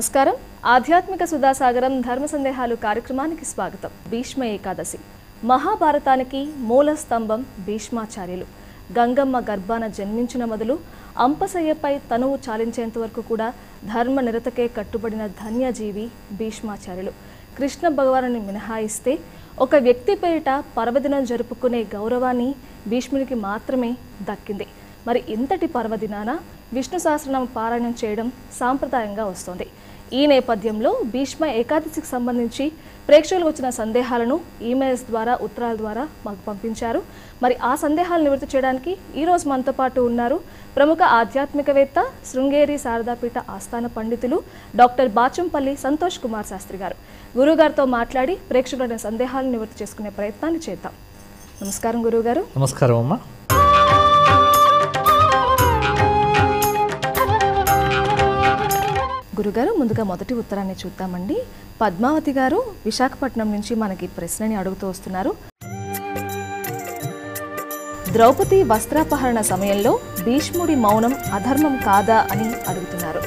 నమస్కారం. ఆధ్యాత్మిక సుధాసాగరం ధర్మ సందేహాలు కార్యక్రమానికి స్వాగతం. భీష్మ ఏకాదశి మహాభారతానికి మూల స్తంభం భీష్మాచార్యులు. గంగమ్మ గర్భాన జన్మించిన మొదలు అంపశయ్యపై తనువు చాలించేంత వరకు కూడా ధర్మ నిరతకే కట్టుబడిన ధన్యజీవి భీష్మాచార్యులు. కృష్ణ భగవానుని మినహాయిస్తే ఒక వ్యక్తి పేరిట పర్వదినం జరుపుకునే గౌరవాన్ని భీష్మునికి మాత్రమే దక్కింది. మరి ఇంతటి పర్వదినాన విష్ణు సహస్రనామ పారాయణం చేయడం సాంప్రదాయంగా వస్తోంది. ఈ నేపథ్యంలో భీష్మ ఏకాదశికి సంబంధించి ప్రేక్షకులకు వచ్చిన సందేహాలను ఈమెయిల్స్ ద్వారా, ఉత్తరాల ద్వారా మాకు పంపించారు. మరి ఆ సందేహాలను నివృత్తి చేయడానికి ఈరోజు మనతో పాటు ఉన్నారు ప్రముఖ ఆధ్యాత్మికవేత్త, శృంగేరి శారదాపీఠ ఆస్థాన పండితులు డాక్టర్ బాచంపల్లి సంతోష్ కుమార్ శాస్త్రి గారు. గురువుగారితో మాట్లాడి ప్రేక్షకుల సందేహాలను నివృత్తి చేసుకునే ప్రయత్నాన్ని చేద్దాం. నమస్కారం గురువుగారు. నమస్కారం అమ్మా. గురుగారు, ముందుగా మొదటి ఉత్తరాన్ని చూద్దామండి. పద్మావతి గారు విశాఖపట్నం నుంచి మనకి ప్రశ్నని అడుగుతూ వస్తున్నారు. ద్రౌపది వస్త్రాపహరణ సమయంలో భీష్ముడి మౌనం అధర్మం కాదా అని అడుగుతున్నారు.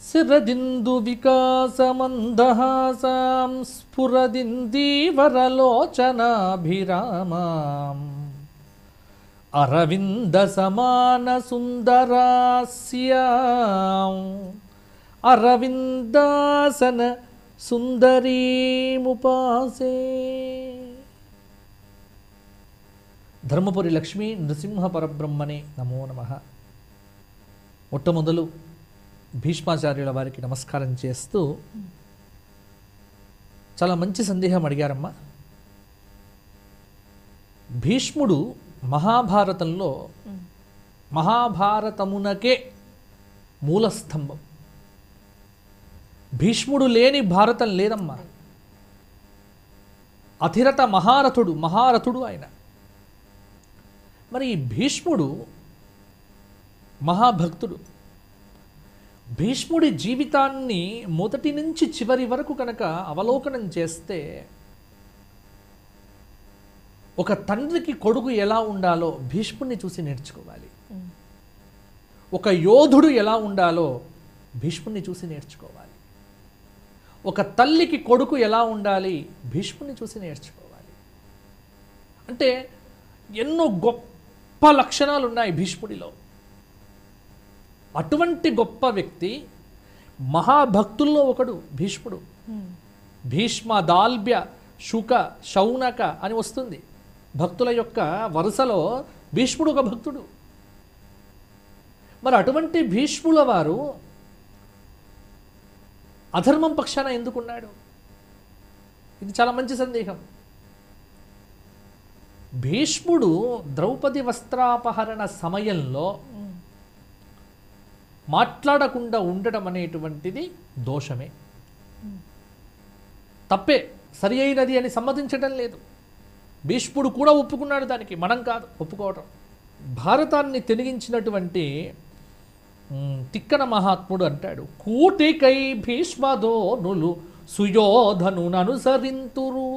శరదిందు వికాసమందహాసాం స్ఫురదిందీవరలోచనాభిరామాం అరవింద సమాన సుందరాస్యాం అరవిందాసన సుందరీముపాసే. ధర్మపురి లక్ష్మీ నృసింహ పరబ్రహ్మణే నమో నమః. మొట్టమొదలు భీష్మాచార్యుల వారికి నమస్కారం చేస్తూ చాలా మంచి సందేహం అడిగారమ్మా. భీష్ముడు మహాభారతంలో మహాభారతమునకే మూలస్తంభం. భీష్ముడు లేని భారతం లేదమ్మా. అధిరథ మహారథుడు ఆయన. మరి భీష్ముడు మహాభక్తుడు. భీష్ముడి జీవితాన్ని మొదటి నుంచి చివరి వరకు కనుక అవలోకనం చేస్తే ఒక తండ్రికి కొడుకు ఎలా ఉండాలో భీష్ముడిని చూసి నేర్చుకోవాలి. ఒక యోధుడు ఎలా ఉండాలో భీష్ముడిని చూసి నేర్చుకోవాలి. ఒక తల్లికి కొడుకు ఎలా ఉండాలి భీష్ముడిని చూసి నేర్చుకోవాలి. అంటే ఎన్నో గొప్ప లక్షణాలు ఉన్నాయి భీష్ముడిలో. అటువంటి గొప్ప వ్యక్తి, మహాభక్తుల్లో ఒకడు భీష్ముడు. భీష్మ, దాల్భ్య, శుక, శౌనక అని వస్తుంది. భక్తుల యొక్క వరుసలో భీష్ముడు ఒక భక్తుడు. మరి అటువంటి భీష్ముల వారు అధర్మం పక్షాన ఎందుకున్నాడు? ఇది చాలా మంచి సందేహం. భీష్ముడు ద్రౌపది వస్త్రాపహరణ సమయంలో మాట్లాడకుండా ఉండడం అనేటువంటిది దోషమే, తప్పే. సరి అయినది అని సమ్మతించడం లేదు. భీష్ముడు కూడా ఒప్పుకున్నాడు దానికి, మనం కాదు ఒప్పుకోవటం. భారతాన్ని తెనిగించినటువంటి తిక్కన మహాత్ముడు అంటాడు, కూటికై భీష్మధోనులు సుయోధను అనుసరింతురు.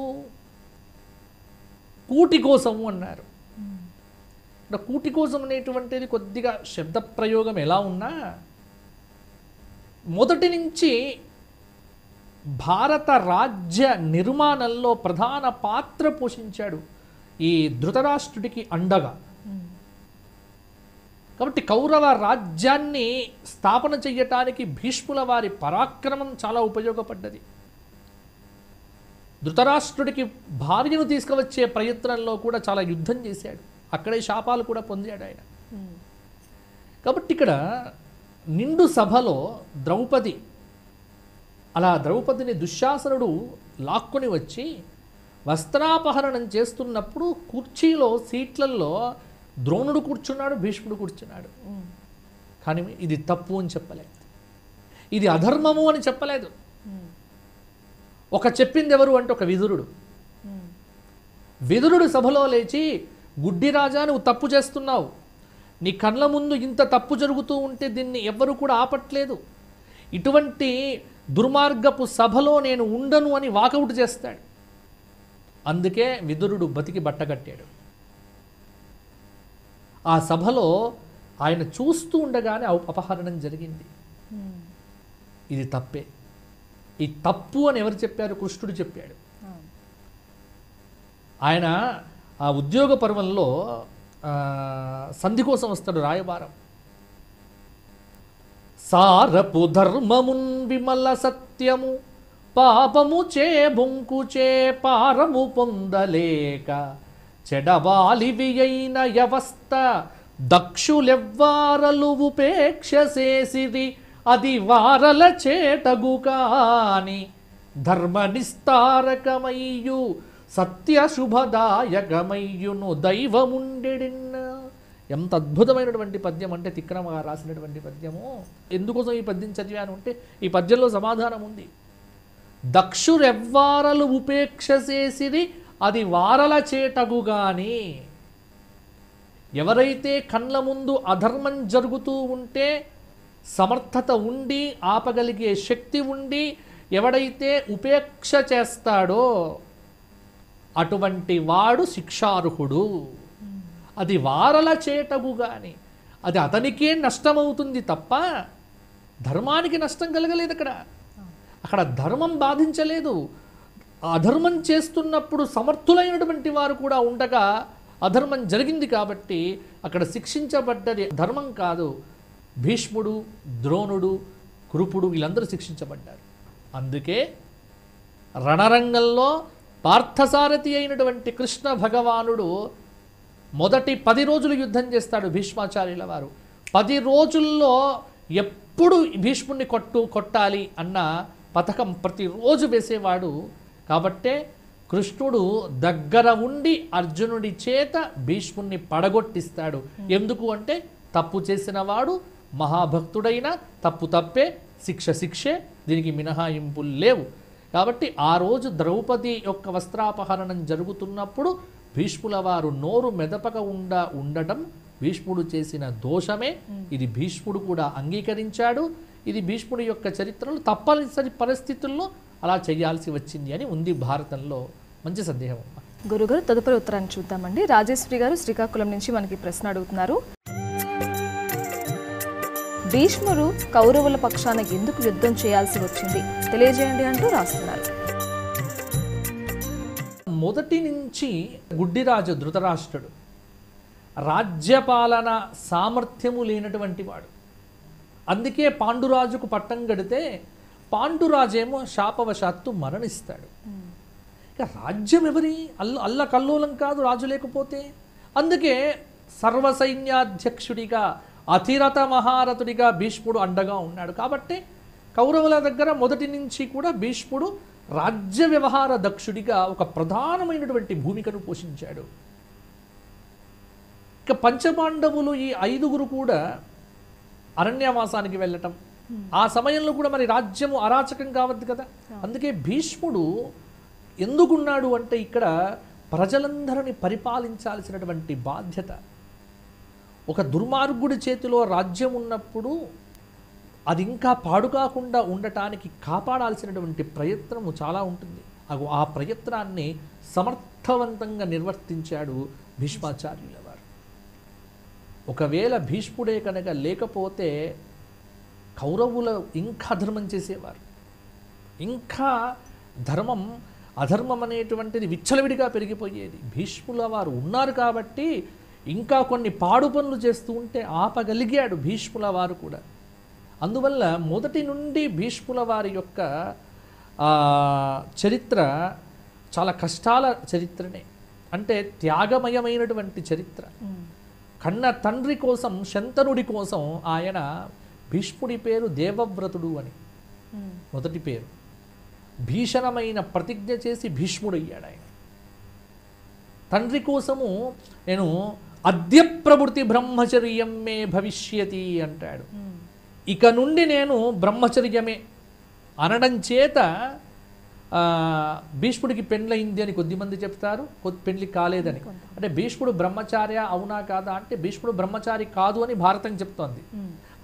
కూటి కోసం అన్నారు. కూటి కోసం అనేటువంటిది కొద్దిగా శబ్ద ప్రయోగం ఎలా ఉన్నా, మొదటి నుంచి భారత రాజ్య నిర్మాణంలో ప్రధాన పాత్ర పోషించాడు ఈ ధృతరాష్ట్రుడికి అండగా. కాబట్టి కౌరవ రాజ్యాన్ని స్థాపన చెయ్యటానికి భీష్ముల వారి పరాక్రమం చాలా ఉపయోగపడ్డది. ధృతరాష్ట్రుడికి భార్యను తీసుకువచ్చే ప్రయత్నంలో కూడా చాలా యుద్ధం చేశాడు. అక్కడే శాపాలు కూడా పొందాడు ఆయన. కాబట్టి ఇక్కడ నిండు సభలో ద్రౌపది, అలా ద్రౌపదిని దుశ్శాసనుడు లాక్కొని వచ్చి వస్త్రాపహరణం చేస్తున్నప్పుడు కుర్చీలో, సీట్లలో ద్రోణుడు కూర్చున్నాడు, భీష్ముడు కూర్చున్నాడు. కానీ ఇది తప్పు అని చెప్పలేదు, ఇది అధర్మము అని చెప్పలేదు. ఒక చెప్పింది ఎవరు అంటే ఒక విదురుడు. విదురుడు సభలో లేచి, గుడ్డి రాజా నువ్వు తప్పు చేస్తున్నావు, నీ కళ్ళ ముందు ఇంత తప్పు జరుగుతూ ఉంటే దీన్ని ఎవ్వరూ కూడా ఆపట్లేదు, ఇటువంటి దుర్మార్గపు సభలో నేను ఉండను అని వాకౌట్ చేస్తాడు. అందుకే విదురుడు బతికి బట్టగట్టాడు. ఆ సభలో ఆయన చూస్తూ ఉండగానే అపహరణం జరిగింది. ఇది తప్పే. ఈ తప్పు అని ఎవరు చెప్పారు? కృష్ణుడు చెప్పాడు. ఆయన ఆ ఉద్యోగ పర్వంలో సంధి కోసం వస్తాడు రాయబారం. సారపు ధర్మమున్ విమల సత్యము పాపము చే బొంకుచే పారము పొందలేక చెడవాలివి అయిన వ్యవస్థ దక్షులెవ్వారలు ఉపేక్ష చేసిది అది వారల చేటగు కాని ధర్మ నిస్తారకమయ్యు సత్య శుభదాయకమయ్యును దైవముండెడిన్న. ఎంత అద్భుతమైనటువంటి పద్యం అంటే తిక్కన రాసినటువంటి పద్యము. ఎందుకోసం ఈ పద్యం చదివాను అంటే ఈ పద్యంలో సమాధానం ఉంది. దక్షురెవ్వారలు ఉపేక్ష చేసిది అది వారల చేటగు గాని. ఎవరైతే కళ్ళ ముందు అధర్మం జరుగుతూ ఉంటే సమర్థత ఉండి ఆపగలిగే శక్తి ఉండి ఎవడైతే ఉపేక్ష చేస్తాడో అటువంటి వాడు శిక్షార్హుడు. అది వారల చేటగు గాని. అది అతనికే నష్టమవుతుంది తప్ప ధర్మానికి నష్టం కలగలేదు. అక్కడ ధర్మం బాధించలేదు. అధర్మం చేస్తున్నప్పుడు సమర్థులైనటువంటి వారు కూడా ఉండగా అధర్మం జరిగింది కాబట్టి అక్కడ శిక్షించబడ్డది ధర్మం కాదు. భీష్ముడు, ద్రోణుడు, కృపుడు వీళ్ళందరూ శిక్షించబడ్డారు. అందుకే రణరంగంలో పార్థసారథి అయినటువంటి కృష్ణ భగవానుడు మొదటి 10 రోజులు యుద్ధం చేస్తాడు భీష్మాచార్యుల వారు. 10 రోజుల్లో ఎప్పుడు భీష్ముడిని కొట్టాలి అన్న పథకం ప్రతిరోజు వేసేవాడు. కాబట్టే కృష్ణుడు దగ్గర ఉండి అర్జునుడి చేత భీష్ముడిని పడగొట్టిస్తాడు. ఎందుకు అంటే తప్పు చేసిన వాడు మహాభక్తుడైన తప్పు తప్పే, శిక్ష శిక్షే, దీనికి మినహాయింపులు లేవు. కాబట్టి ఆ రోజు ద్రౌపది యొక్క వస్త్రాపహరణం జరుగుతున్నప్పుడు భీష్ముల వారు నోరు మెదపక ఉండటం భీష్ముడు చేసిన దోషమే. ఇది భీష్ముడు కూడా అంగీకరించాడు. ఇది భీష్ముడి యొక్క చరిత్రలో తప్పనిసరి పరిస్థితుల్లో అలా చేయాల్సి వచ్చింది అని ఉంది భారతంలో. మంచి సందేహం అమ్మ. గురుగారు తదుపరి ఉత్తరాన్ని చూద్దామండి. రాజేశ్వరి గారు శ్రీకాకుళం నుంచి మనకి ప్రశ్న అడుగుతున్నారు. భీష్ముడు కౌరవుల పక్షాన ఎందుకు యుద్ధం చేయాల్సి వచ్చింది తెలియజేయండి అంటూ రాస్తున్నారు. మొదటి నుంచి గుడ్డిరాజు ధృతరాష్ట్రుడు రాజ్యపాలన సామర్థ్యము లేనటువంటి వాడు. అందుకే పాండురాజుకు పట్టం గడితే పాండురాజేమో శాపవశాత్తు మరణిస్తాడు. ఇక రాజ్యం ఎవరి అల్లకల్లోలం కాదు రాజు లేకపోతే. అందుకే సర్వసైన్యాధ్యక్షుడిగా అతిరథ మహారథుడిగా భీష్ముడు అండగా ఉన్నాడు. కాబట్టి కౌరవుల దగ్గర మొదటి నుంచి కూడా భీష్ముడు రాజ్య వ్యవహార దక్షుడిగా ఒక ప్రధానమైనటువంటి భూమికను పోషించాడు. ఇక పంచపాండవులు ఈ 5గురు కూడా అరణ్యవాసానికి వెళ్ళటం, ఆ సమయంలో కూడా మరి రాజ్యము అరాచకం కావద్దు కదా. అందుకే భీష్ముడు ఎందుకున్నాడు అంటే ఇక్కడ ప్రజలందరినీ పరిపాలించాల్సినటువంటి బాధ్యత. ఒక దుర్మార్గుడి చేతిలో రాజ్యం ఉన్నప్పుడు అది ఇంకా పాడుకాకుండా ఉండటానికి కాపాడాల్సినటువంటి ప్రయత్నము చాలా ఉంటుంది. ఆ ప్రయత్నాన్ని సమర్థవంతంగా నిర్వర్తించాడు భీష్మాచార్యుల వారు. ఒకవేళ భీష్ముడే కనుక లేకపోతే కౌరవులు ఇంకా అధర్మం చేసేవారు. ఇంకా ధర్మం అధర్మం అనేటువంటిది విచ్చలవిడిగా పెరిగిపోయేది. భీష్ముల వారు ఉన్నారు కాబట్టి ఇంకా కొన్ని పాడు పనులు చేస్తూ ఉంటే ఆపగలిగాడు భీష్ముల వారు కూడా. అందువల్ల మొదటి నుండి భీష్ముల వారి యొక్క చరిత్ర చాలా కష్టాల చరిత్రనే. అంటే త్యాగమయమైనటువంటి చరిత్ర. కన్న తండ్రి కోసం, శంతనుడి కోసం ఆయన భీష్ముడి పేరు దేవవ్రతుడు అని మొదటి పేరు. భీషణమైన ప్రతిజ్ఞ చేసి భీష్ముడయ్యాడు ఆయన. తండ్రి కోసము నేను అద్య ప్రవృత్తి బ్రహ్మచర్యం మే భవిష్యతి అంటాడు. ఇక నుండి నేను బ్రహ్మచర్యమే అనడం చేత భీష్ముడికి పెండ్లయింది అని కొద్దిమంది చెప్తారు, పెండ్లి కాలేదని. అంటే భీష్ముడు బ్రహ్మచార్య అవునా కాదా అంటే భీష్ముడు బ్రహ్మచారి కాదు అని భారతం చెప్తోంది.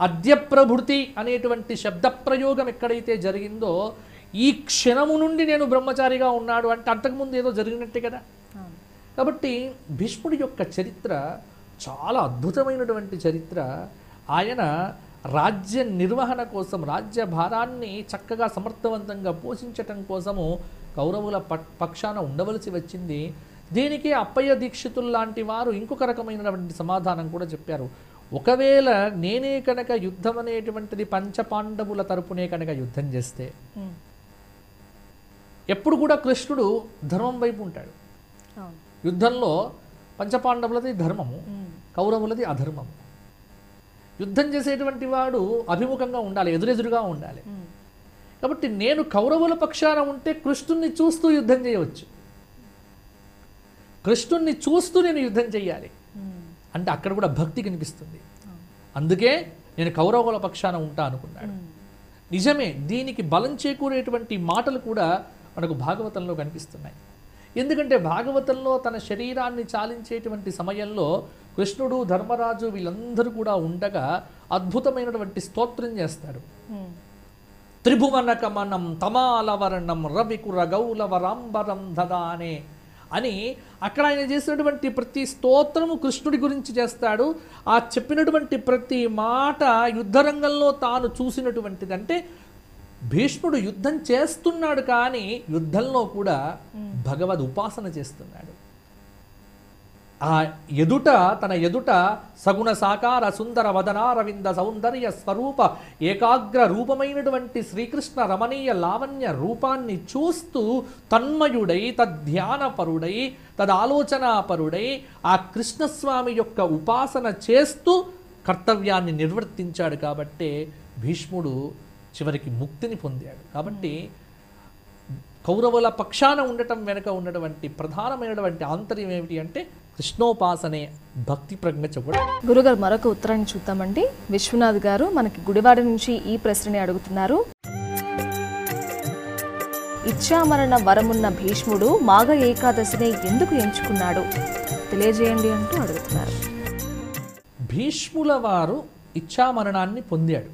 అద్య ప్రభృతి అనేటువంటి శబ్ద ప్రయోగం ఎక్కడైతే జరిగిందో ఈ క్షణము నుండి నేను బ్రహ్మచారిగా ఉన్నాడు అంటే అంతకుముందు ఏదో జరిగినట్టే కదా. కాబట్టి భీష్ముడి యొక్క చరిత్ర చాలా అద్భుతమైనటువంటి చరిత్ర. ఆయన రాజ్య నిర్వహణ కోసం, రాజ్య భారాన్ని చక్కగా సమర్థవంతంగా పోషించటం కోసము కౌరవుల పక్షాన ఉండవలసి వచ్చింది. దీనికి అప్పయ్య దీక్షితులు లాంటి వారు ఇంకొక రకమైనటువంటి సమాధానం కూడా చెప్పారు. ఒకవేళ నేనే కనుక యుద్ధం అనేటువంటిది పంచపాండవుల తరపునే కనుక యుద్ధం చేస్తే ఎప్పుడు కూడా కృష్ణుడు ధర్మం వైపు ఉంటాడు. యుద్ధంలో పంచపాండవులది ధర్మము, కౌరవులది అధర్మము. యుద్ధం చేసేటువంటి వాడు అభిముఖంగా ఉండాలి, ఎదురెదురుగా ఉండాలి. కాబట్టి నేను కౌరవుల పక్షాన ఉంటే కృష్ణుణ్ణి చూస్తూ యుద్ధం చేయవచ్చు, కృష్ణుణ్ణి చూస్తూ నేను యుద్ధం చేయాలి అంటే అక్కడ కూడా భక్తి కనిపిస్తుంది. అందుకే నేను కౌరవుల పక్షాన ఉంటా అనుకున్నాడు. నిజమే, దీనికి బలం చేకూరేటువంటి మాటలు కూడా మనకు భాగవతంలో కనిపిస్తున్నాయి. ఎందుకంటే భాగవతంలో తన శరీరాన్ని చాలించేటువంటి సమయంలో కృష్ణుడు, ధర్మరాజు వీళ్ళందరూ కూడా ఉండగా అద్భుతమైనటువంటి స్తోత్రం చేస్తాడు. త్రిభువనకమనం తమాలవర్ణం రవికుర గౌలవరాంబరం దదానే అని అక్కడ ఆయన చేసినటువంటి ప్రతి స్తోత్రము కృష్ణుడి గురించి చేస్తాడు. ఆ చెప్పినటువంటి ప్రతి మాట యుద్ధరంగంలో తాను చూసినటువంటిది. అంటే భీష్ముడు యుద్ధం చేస్తున్నాడు, కానీ యుద్ధంలో కూడా భగవద్ ఉపాసన చేస్తున్నాడు. ఆ ఎదుట, తన ఎదుట సగుణ సాకార సుందర వదనారవింద సౌందర్య స్వరూప ఏకాగ్ర రూపమైనటువంటి శ్రీకృష్ణ రమణీయ లావణ్య రూపాన్ని చూస్తూ తన్మయుడై, తద్ధ్యానపరుడై, తదాలోచనాపరుడై ఆ కృష్ణస్వామి యొక్క ఉపాసన చేస్తూ కర్తవ్యాన్ని నిర్వర్తించాడు. కాబట్టే భీష్ముడు చివరికి ముక్తిని పొందాడు. కాబట్టి కౌరవుల పక్షాన ఉండటం వెనుక ఉన్నటువంటి ప్రధానమైనటువంటి ఆంతర్యం ఏమిటి అంటే కృష్ణోపాసనే భక్తి ప్రజ్ఞ చెప్పడం. గురుగారు, మరొక ఉత్తరాన్ని చూద్దామండి. విశ్వనాథ్ గారు మనకి గుడివాడ నుంచి ఈ ప్రశ్నని అడుగుతున్నారు. ఇచ్ఛామరణ వరమున్న భీష్ముడు మాఘ ఏకాదశిని ఎందుకు ఎంచుకున్నాడు తెలియజేయండి అంటూ అడుగుతున్నారు. భీష్ముల వారు ఇచ్ఛామరణాన్ని పొందాడు,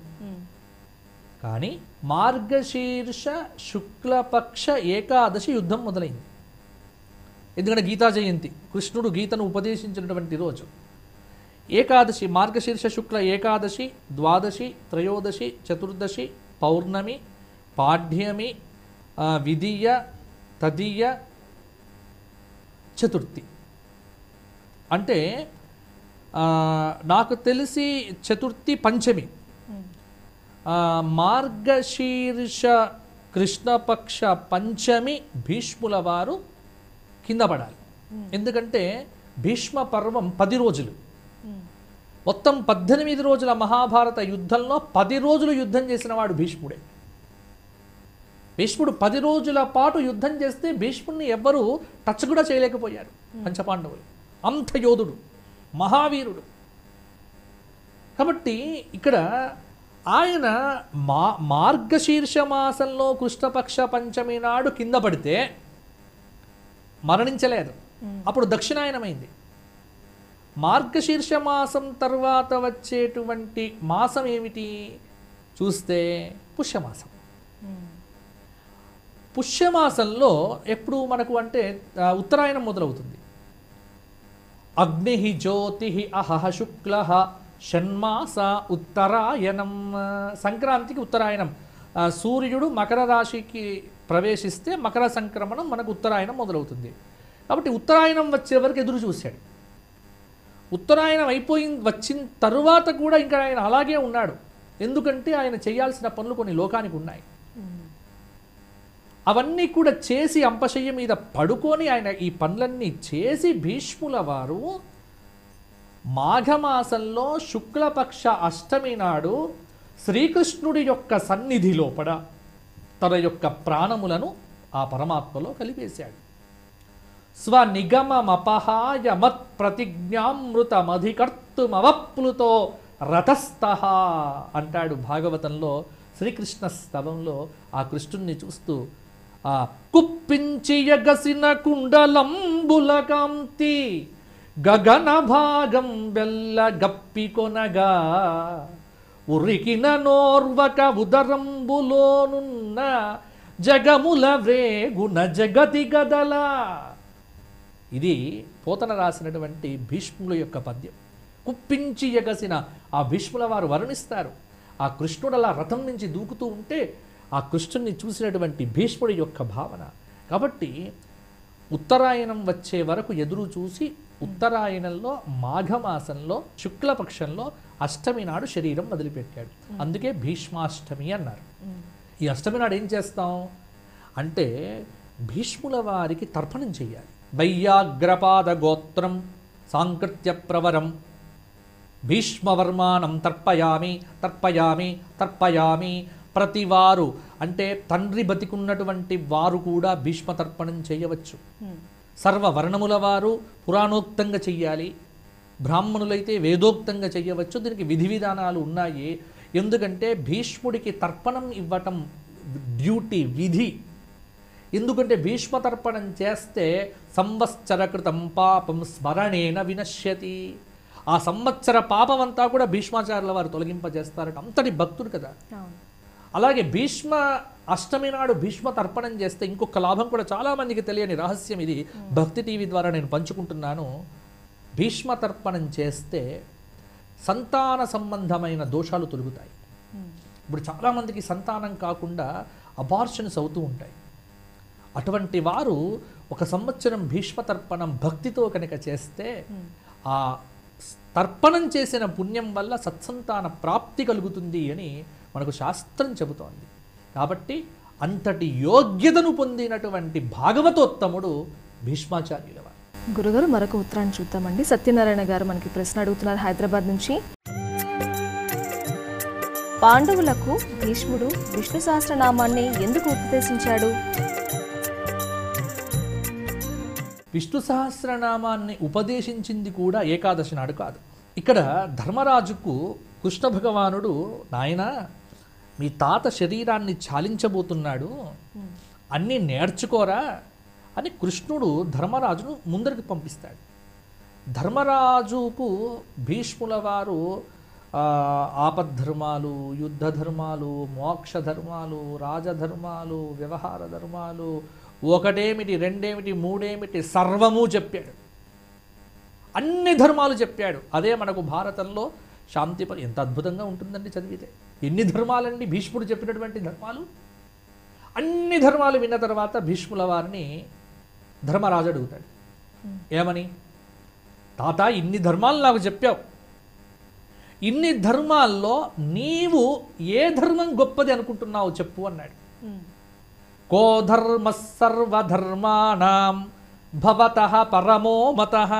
కానీ మార్గశీర్ష శుక్లపక్ష ఏకాదశి యుద్ధం మొదలైంది. ఎందుకంటే గీతా జయంతి, కృష్ణుడు గీతను ఉపదేశించినటువంటి రోజు ఏకాదశి. మార్గశీర్ష శుక్ల ఏకాదశి, ద్వాదశి, త్రయోదశి, చతుర్దశి, పౌర్ణమి, పాఠ్యమి, విధియ, తదియ, చతుర్థి. అంటే నాకు తెలిసి చతుర్థి పంచమి. మార్గశీర్ష కృష్ణపక్ష పంచమి భీష్ముల వారు కింద పడాలి. ఎందుకంటే భీష్మ పర్వం 10 రోజులు, మొత్తం 18 రోజుల మహాభారత యుద్ధంలో 10 రోజులు యుద్ధం చేసిన వాడు భీష్ముడే. భీష్ముడు 10 రోజుల పాటు యుద్ధం చేస్తే భీష్ముడిని ఎవ్వరూ టచ్ కూడా చేయలేకపోయారు పంచపాండవులు. అంత యోధుడు, మహావీరుడు. కాబట్టి ఇక్కడ ఆయన మార్గశీర్ష మాసంలో కృష్ణపక్ష పంచమి నాడు కింద పడితే మరణించలేదు, అప్పుడు దక్షిణాయనమైంది. మార్గశీర్ష మాసం తర్వాత వచ్చేటువంటి మాసం ఏమిటి చూస్తే పుష్యమాసం. పుష్యమాసంలో ఎప్పుడు మనకు అంటే ఉత్తరాయణం మొదలవుతుంది. అగ్ని జ్యోతి అహహ శుక్ల షణ్మాస ఉత్తరాయణం. సంక్రాంతికి ఉత్తరాయణం. సూర్యుడు మకర రాశికి ప్రవేశిస్తే మకర సంక్రమణం మనకు ఉత్తరాయణం మొదలవుతుంది. కాబట్టి ఉత్తరాయణం వచ్చే వరకు ఎదురు చూశాడు. ఉత్తరాయణం వచ్చిన తరువాత కూడా ఇంకా ఆయన అలాగే ఉన్నాడు. ఎందుకంటే ఆయన చేయాల్సిన పనులు కొన్ని లోకానికి ఉన్నాయి. అవన్నీ కూడా చేసి అంపశయ్య మీద పడుకొని ఆయన ఈ పనులన్నీ చేసి భీష్ముల వారు మాఘమాసంలో శుక్లపక్ష అష్టమి నాడు శ్రీకృష్ణుడి యొక్క సన్నిధి లోపల తన యొక్క ప్రాణములను ఆ పరమాత్మలో కలిపేశాడు. స్వనిగమమపహాయ మత్ ప్రతిజ్ఞామృతమధికర్తుమవప్లుతో రథస్థః అంటాడు భాగవతంలో. శ్రీకృష్ణ స్తవంలో ఆ కృష్ణుణ్ణి చూస్తూ ఆ కుప్పించి యగసిన కుండలంబుల కాంతి గగన భాగం వెల్ల గప్పికొనగా ఉరికిన నోర్వక ఉదరంబులోనున్న జగముల వేగున జగతి గదల. ఇది పోతన రాసినటువంటి భీష్ముల యొక్క పద్యం. కుప్పించి ఎగసిన ఆ భీష్ముల వారు వర్ణిస్తారు. ఆ కృష్ణుడు అలా రథం నుంచి దూకుతూ ఉంటే ఆ కృష్ణుడిని చూసినటువంటి భీష్ముడి యొక్క భావన. కాబట్టి ఉత్తరాయణం వచ్చే వరకు ఎదురు చూసి ఉత్తరాయణంలో మాఘమాసంలో శుక్లపక్షంలో అష్టమి నాడు శరీరం వదిలిపెట్టాడు. అందుకే భీష్మాష్టమి అన్నారు. ఈ అష్టమి నాడు ఏం చేస్తాం అంటే భీష్ముల వారికి తర్పణం చెయ్యాలి. వైయాగ్రపాద గోత్రం సాంకృత్య ప్రవరం భీష్మవర్మానం తర్పయామి తర్పయామి తర్పయామి. ప్రతివారు అంటే తండ్రి బతికున్నటువంటి వారు కూడా భీష్మ తర్పణం చేయవచ్చు. సర్వవర్ణముల వారు పురాణోక్తంగా చెయ్యాలి, బ్రాహ్మణులైతే వేదోక్తంగా చెయ్యవచ్చు. దీనికి విధి విధానాలు ఉన్నాయి. ఎందుకంటే భీష్ముడికి తర్పణం ఇవ్వటం డ్యూటీ, విధి. ఎందుకంటే భీష్మ తర్పణం చేస్తే సంవత్సరకృతం పాపం స్మరణేన వినశ్యతి. ఆ సంవత్సర పాపం అంతా కూడా భీష్మాచార్యుల వారు తొలగింపజేస్తారట. అంతటి భక్తుడు కదా. అలాగే భీష్మ అష్టమి నాడు భీష్మ తర్పణం చేస్తే ఇంకొక లాభం కూడా చాలామందికి తెలియని రహస్యం ఇది భక్తి టీవీ ద్వారా నేను పంచుకుంటున్నాను. భీష్మ తర్పణం చేస్తే సంతాన సంబంధమైన దోషాలు తొలుగుతాయి. ఇప్పుడు చాలామందికి సంతానం కాకుండా అబార్షన్స్ అవుతూ ఉంటాయి. అటువంటి వారు ఒక సంవత్సరం భీష్మ తర్పణం భక్తితో కనుక చేస్తే ఆ తర్పణం చేసిన పుణ్యం వల్ల సత్సంతాన ప్రాప్తి కలుగుతుంది అని మనకు శాస్త్రం చెబుతోంది. కాబట్టి అంతటి యోగ్యతను పొందినటువంటి భాగవతోత్తముడు భీష్మాచార్యుల వారు. గురుగారు మరొక ఉత్తరాన్ని చూద్దామండి. సత్యనారాయణ గారు మనకి ప్రశ్న అడుగుతున్నారు హైదరాబాద్ నుంచి. పాండవులకు భీష్ముడు విష్ణు సహస్రనామాన్ని ఎందుకు ఉపదేశించాడు? విష్ణు సహస్రనామాన్ని ఉపదేశించింది కూడా ఏకాదశి నాడు కాదు. ఇక్కడ ధర్మరాజుకు కృష్ణ భగవానుడు, నాయనా మీ తాత శరీరాన్ని చాలించబోతున్నాడు, అన్నీ నేర్చుకోరా అని కృష్ణుడు ధర్మరాజును ముందరికి పంపిస్తాడు. ధర్మరాజుకు భీష్ముల వారు ఆపద్ధర్మాలు, యుద్ధ ధర్మాలు, మోక్ష ధర్మాలు, రాజధర్మాలు, వ్యవహార ధర్మాలు, ఒకటేమిటి రెండేమిటి మూడేమిటి సర్వము చెప్పాడు. అన్ని ధర్మాలు చెప్పాడు. అదే మనకు భారతంలో శాంతి ఎంత అద్భుతంగా ఉంటుందండి చదివితే. ఎన్ని ధర్మాలండి భీష్ముడు చెప్పినటువంటి ధర్మాలు. అన్ని ధర్మాలు విన్న తర్వాత భీష్ముల వారిని ధర్మరాజు అడుగుతాడు, ఏమని? తాత ఇన్ని ధర్మాలు నాకు చెప్పావు, ఇన్ని ధర్మాల్లో నీవు ఏ ధర్మం గొప్పది అనుకుంటున్నావు చెప్పు అన్నాడు. కో ధర్మ సర్వధర్మాణం భవతః పరమో మతః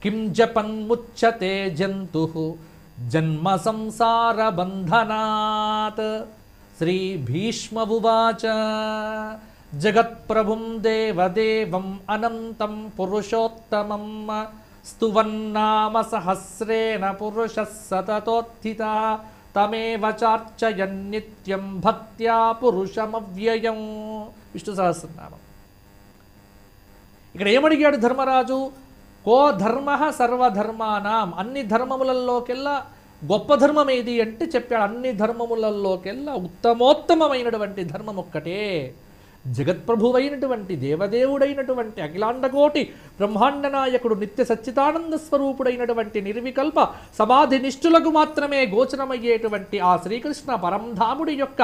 కిం జపన్ముచ్యతే జంతుః జన్మ సంసార బంధనాత్. శ్రీ భీష్మ ఉవాచ జగత్ప్రభుం దేవదేవం అనంతం పురుషోత్తమం స్తువన్నామ సహస్రేణ పురుషః సతతోత్థితః తమేవ చార్చయన్ నిత్యం భక్త్యా పురుషమవ్యయం. విష్ణు సహస్రనామం. ఇక్కడ ఏమడిగాడు ధర్మరాజు? కో ధర్మ సర్వధర్మానాం, అన్ని ధర్మములలోకెల్లా గొప్ప ధర్మం ఏది అంటే చెప్పాడు, అన్ని ధర్మములలోకెల్లా ఉత్తమోత్తమైనటువంటి ధర్మం ఒక్కటే. జగత్ప్రభువైనటువంటి దేవదేవుడైనటువంటి అఖిలాండకోటి బ్రహ్మాండ నాయకుడు నిత్య సచ్చిదానంద స్వరూపుడైనటువంటి నిర్వికల్ప సమాధి నిష్ఠులకు మాత్రమే గోచరమయ్యేటువంటి ఆ శ్రీకృష్ణ పరంధాముడి యొక్క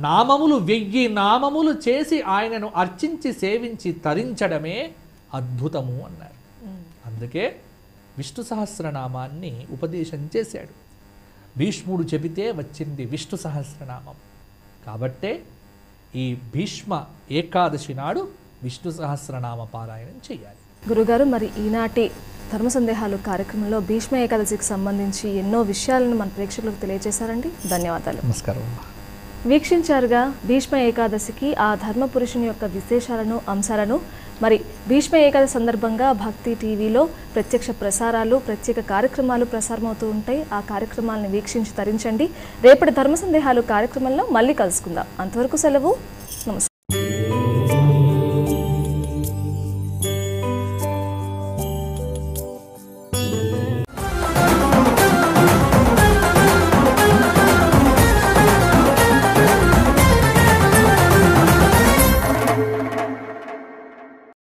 నామములు 1000 నామములు చేసి ఆయనను అర్చించి సేవించి తరించడమే అద్భుతము అన్నారు. అందుకే విష్ణు సహస్రనామాన్ని ఉపదేశం చేశాడు. భీష్ముడు చెబితే వచ్చింది విష్ణు సహస్రనామం. కాబట్టే ఈ భీష్మ ఏకాదశి నాడు విష్ణు సహస్రనామ పారాయణం చేయాలి. గురుగారు, మరి ఈనాటి ధర్మ సందేహాలు కార్యక్రమంలో భీష్మ ఏకాదశికి సంబంధించి ఎన్నో విషయాలను మన ప్రేక్షకులకు తెలియజేశారండి. ధన్యవాదాలు. నమస్కారం. వీక్షించారుగా భీష్మ ఏకాదశికి ఆ ధర్మ పురుషుని యొక్క విశేషాలను, అంశాలను. మరి భీష్మ ఏకాదశి సందర్భంగా భక్తి టీవీలో ప్రత్యక్ష ప్రసారాలు, ప్రత్యేక కార్యక్రమాలు ప్రసారమవుతూ ఉంటాయి. ఆ కార్యక్రమాలను వీక్షించి తరించండి. రేపటి ధర్మ సందేహాలు కార్యక్రమంలో మళ్ళీ కలుసుకుందాం. అంతవరకు సెలవు. నమస్కారం.